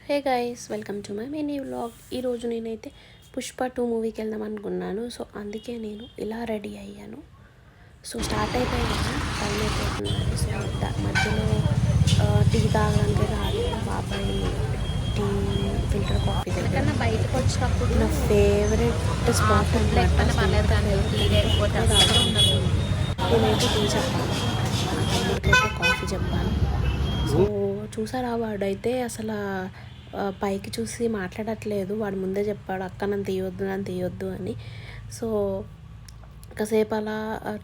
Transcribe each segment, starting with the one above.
Hey guys, welcome to my mini vlog. ఈరోజు నేనైతే పుష్ప 2 మూవీకి వెళ్దాం అనుకున్నాను. సో అందుకే నేను ఇలా రెడీ అయ్యాను. సో స్టార్ట్ అయిపోయాను, టైం అయిపోతుందని. సో మధ్యలో టీ తాగడానికి రాదు. బాబాయ్ టీ ఫిల్టర్ కాఫీ దగ్గర బయటకు వచ్చినప్పుడు నా ఫేవరెట్ స్పాట్ లేకపోతే పర్లేదు కానీ టీ లేకపోతే అసలు ఉండదు. నేనైతే టీ చెప్పాను, మా తమ్ముడికైతే కాఫీ చెప్పాను. సో చూసారా, వాడైతే అసలు పైకి చూసి మాట్లాడట్లేదు. వాడు ముందే చెప్పాడు, అక్క నన్ను తీయొద్దు అని. సో కాసేపు అలా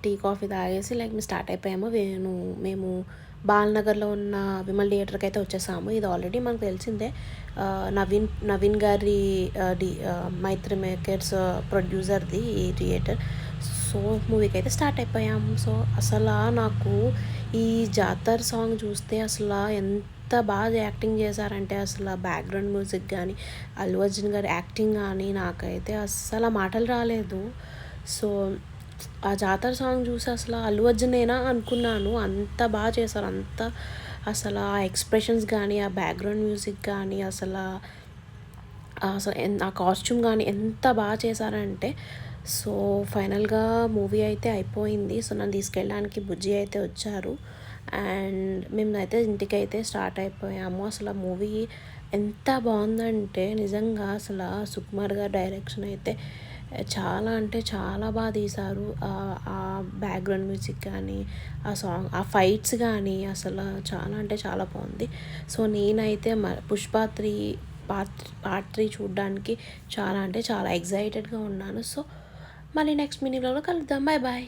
టీ కాఫీ తాగేసి మేము స్టార్ట్ అయిపోయాము. మేము బాలనగర్లో ఉన్న విమల్ థియేటర్కి అయితే వచ్చేసాము. ఇది ఆల్రెడీ మనకు తెలిసిందే. నవీన్ గారి మైత్రి మేకర్స్ ప్రొడ్యూసర్ది ఈ థియేటర్. సో మూవీకి అయితే స్టార్ట్ అయిపోయాము. సో అసలు నాకు ఈ జాతర సాంగ్ చూస్తే అసలు ఎంత బాగా యాక్టింగ్ చేశారంటే, అసలు బ్యాక్గ్రౌండ్ మ్యూజిక్ కానీ అల్లు అర్జున్ గారి యాక్టింగ్ కానీ నాకైతే అస్సలు మాటలు రాలేదు. సో ఆ జాతర సాంగ్ చూసి అసలు అల్లు అర్జునేనా అనుకున్నాను. అంత బాగా చేశారు. అసలు ఆ ఎక్స్ప్రెషన్స్ కానీ, ఆ బ్యాక్గ్రౌండ్ మ్యూజిక్ కానీ, అసలు ఆ కాస్ట్యూమ్ కానీ ఎంత బాగా చేశారంటే. సో ఫైనల్గా మూవీ అయితే అయిపోయింది. సో నన్ను తీసుకెళ్ళడానికి బుజ్జి అయితే వచ్చారు. అండ్ మేమైతే ఇంటికైతే స్టార్ట్ అయిపోయాము. అసలు ఆ మూవీ ఎంత బాగుందంటే నిజంగా అసలు సుకుమార్ గారి డైరెక్షన్ అయితే చాలా అంటే చాలా బాగా తీశారు. ఆ బ్యాక్గ్రౌండ్ మ్యూజిక్ కానీ, ఆ సాంగ్, ఆ ఫైట్స్ కానీ అసలు చాలా అంటే చాలా బాగుంది. సో నేనైతే పుష్ప 3 పార్ట్ 3 చూడడానికి చాలా అంటే చాలా ఎగ్జైటెడ్గా ఉన్నాను. సో మళ్ళీ నెక్స్ట్ మినీ వ్లాగ్లో కలుద్దాం. Bye bye.